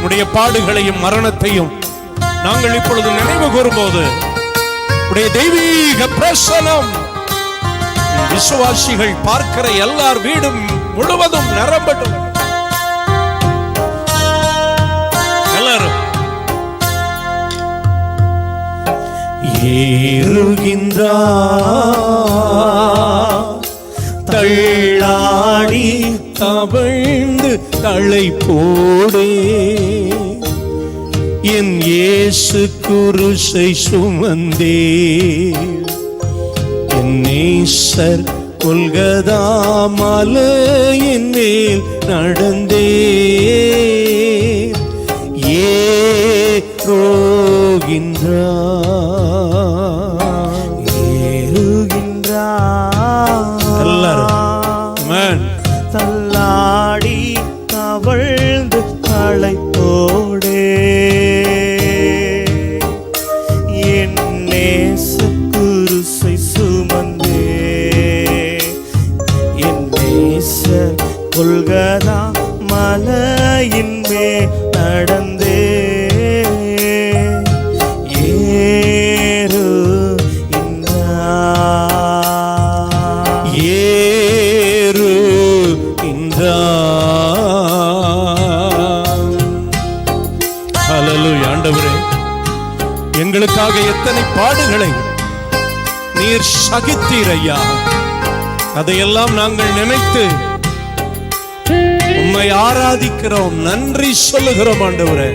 உடைய பாடுகளையும் மரணத்தையும் நாங்கள் இப்பொழுது நினைவு கூறும்போது உடைய தெய்வீக பிரசன்னம் விசுவாசிகள் பார்க்கிற எல்லார் வீடும் முழுவதும் நிரம்பட்டும். எல்லாரும் ஏறுகின்றார் தள்ளாடி தவழ்ந்து தலை போடே என் இயேசு குருசை சுமந்தே என் நேசர் கொல்கதா மலையின் மேல் நடந்தே எல்லாரும் தள்ளாடி தவழ்ந்து தலை போடே என் நேச குருசை சுமந்தே என் நேச கொல்கதா மலையின் மேல் நடந்தே ஆண்டவரே, எங்களுக்காக எத்தனை பாடுகளை நீர் சகித்தீர் ஐயா. அதையெல்லாம் நாங்கள் நினைத்து உம்மை ஆராதிக்கிறோம், நன்றி சொல்லுகிறோம் ஆண்டவரே.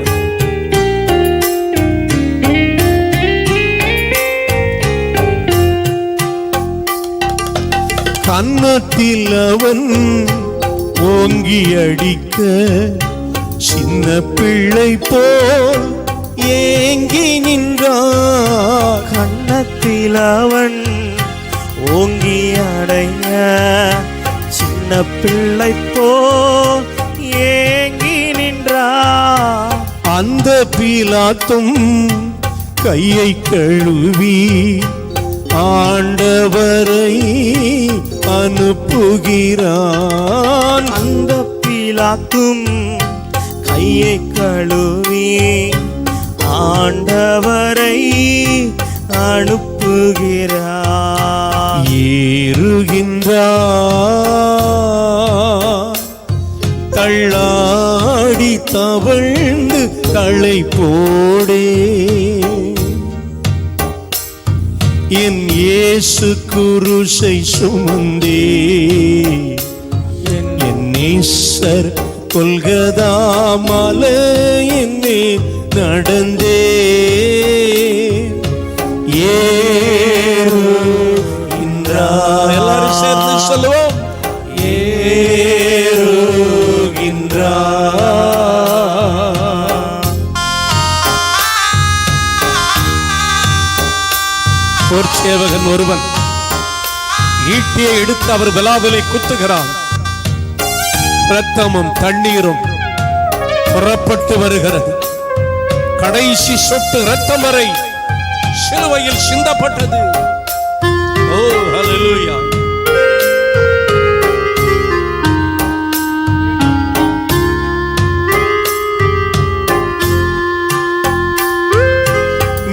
கன்னத்தில் அவன் ஓங்கி அடிக்க சின்ன பிள்ளை போல் ஏங்கி நின்றான். கன்னத்தில் அவன் ஓங்கி அடைய சின்ன பிள்ளை போல் ஏங்கி நின்றான். அந்த பீலாத்தும் கையை கழுவி ஆண்டவரை அனுப்புகிறான். அந்த பீலாத்தும் கையை கழுவி ஆண்டவரை அனுப்புகிறார். ஏறுகின்றார் தள்ளாடி தவழ்ந்து தலை போடே என் இயேசு குருசை சுமந்தே என் நேசர் கொல்கதா மலையின் மேல் நடந்தே ஏறுகின்றார். எல்லாரும் சேர்ந்து சொல்லுவோம், ஏறுகின்றார். ஒரு சேவகன் ஒருவன் ஈட்டியை எடுத்து அவர் விலாவிலை குத்துகிறான். இரத்தமும் தண்ணீரும் புறப்பட்டு வருகிறது. கடைசி சொட்டு இரத்தம் வரை சிலுவையில் சிந்தப்பட்டது. ஓ ஹல்லேலூயா.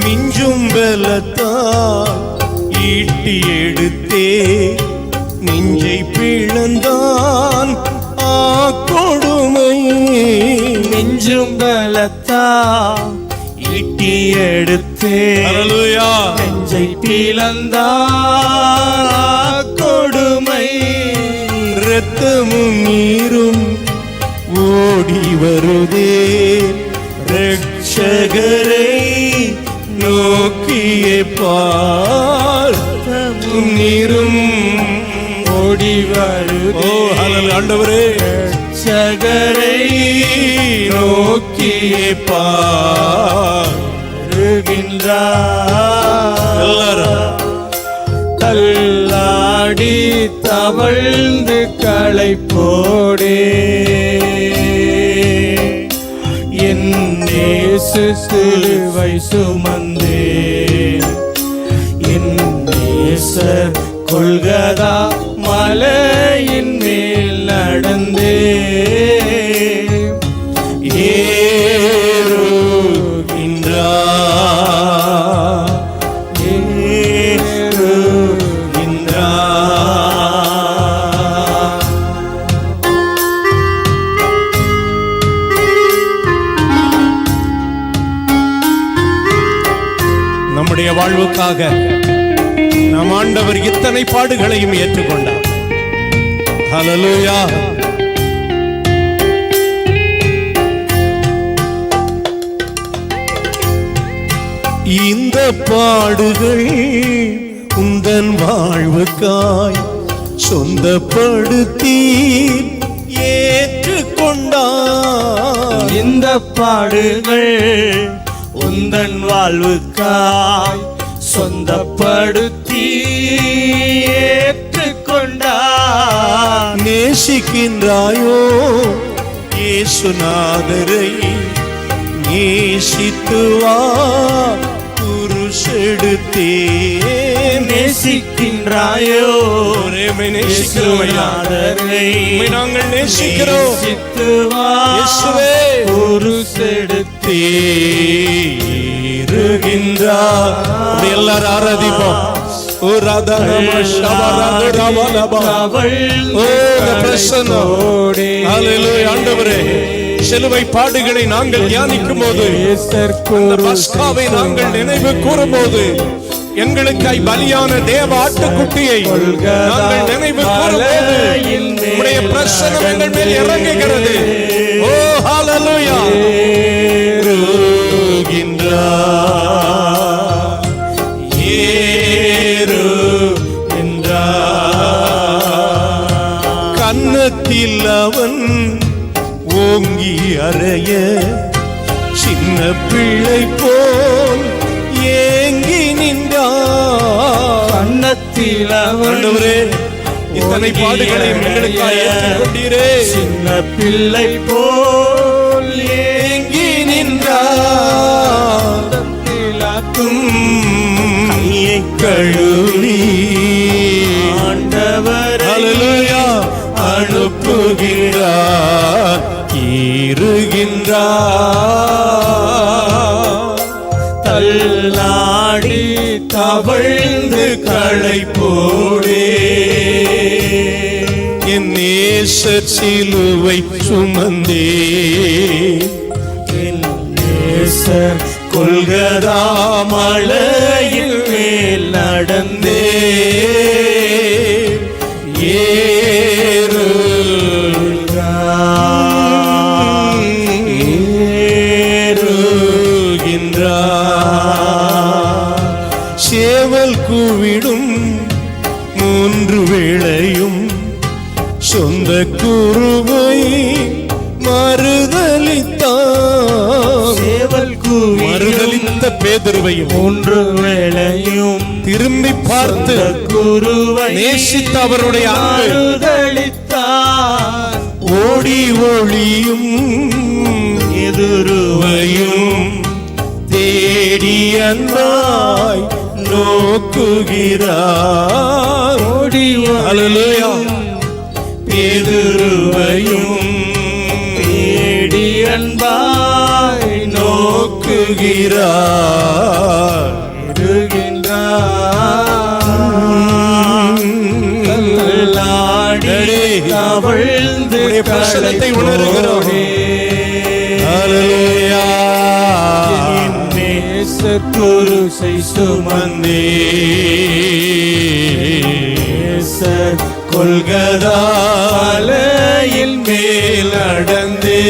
மிஞ்சும் பலத்தால் ஈட்டி எடுத்தே நெஞ்சை பிளந்தான் கொடுமை. நெஞ்சும் பலத்தா ஈட்டி எடுத்தே நெஞ்சை பிளந்தா கொடுமை. இரத்தமும் நீரும் ஓடி வருதே ரட்சகரை நோக்கியே பார். நீரும் ஓடி வருதே. ஓ ஹல்லேலூயா ஆண்டவரே. ரட்சகரை நோக்கியே பாருகின்றார். எல்லாரும் தள்ளாடி தவழ்ந்து களை போடே என் நேசு சிலுவை சுமந்தே என் நேசர் கொல்கதா மலையின் மேல் நடந்தே ஏறுகின்றார். நம்முடைய வாழ்வுக்காக நம் ஆண்டவர் இத்தனை பாடுகளையும் ஏற்றுக்கொண்டார். ஹல்லேலூயா. இந்த பாடுகள் உந்தன் வாழ்வுக்காய் சொந்தப்படுத்தி ஏற்றுக்கொண்டார். இந்த பாடுகள் உந்தன் வாழ்வுக்காய் சொந்தப்படுத்தி ஏற்றுக்கொண்டார். நேசிக்கின்றாயோ இயேசுநாதரை? நேசித்து வா குருசெடுத்தே. நேசிக்கின்றாயோ நேசிக்கிறோம், நாங்கள் நேசிக்கிறோம். நேசித்து வா இயேசுவே குருசெடுத்தே இருகின்றார். எல்லாரும் ஆராதிப்போம். ஓ ராதா நம ஷபரது ரவலபா. ஓ பிரசன்னோடே. ஹல்லேலூயா. ஆண்டவரே, சிலுவை பாடுகளை நாங்கள் தியானிக்கும் போது, அந்த பஸ்காவை நாங்கள் நினைவு கூறும்போது, எங்களுக்காய் பலியான தேவ ஆட்டுக்குட்டியை நாங்கள் நினைவு கூறும்போது உம்முடைய பிரசன்னம் எங்கள் மேல் இறங்குகிறது. ஓ ஹல்லேலூயா. கன்னத்தில் அவன் ஓங்கி அறைய சின்ன பிள்ளை போல் ஏங்கி நின்றார். கன்னத்தில் ஆண்டவரே, இத்தனை பாடுகளை எங்களுக்காக ஏற்றுக்கொண்டீரே. சின்ன பிள்ளை போல் ஏங்கி நின்றார். கையை கழுவி ஆண்டவர் ஹல்லேலூயா அனுப்புகிறார். இருகின்றார். தள்ளாடி தவழ்ந்து களைப்போடே என் நேசர் சிலுவை சுமந்தே. என் நேசர் கொல்கதா மலையில் மேல் நடந்தே. சேவல் கூவிடும் மூன்று வேளையும் சொந்த குருவை மறுதலித்தான். சேவல் மறுதலித்த பேதுருவையும் மூன்று வேளையும் திரும்பி பார்த்து குருவை நேசித்த அவருடைய அன்பு மறுதலித்தார். ஓடி ஒளியும் எதிருவையும் தேடி அன்பாய் நோக்குகிறார். ஓடி ஹல்லேலூயா. பேதுருவையும் தேடி அன்பாய் நோக்குகிறார். தவழ்ந்து பிரசனத்தை உணர்கிறோம். ஹல்லேலூயா. குருசை சுமந்தே கொல்கதா மலையில் மேல் நடந்தே.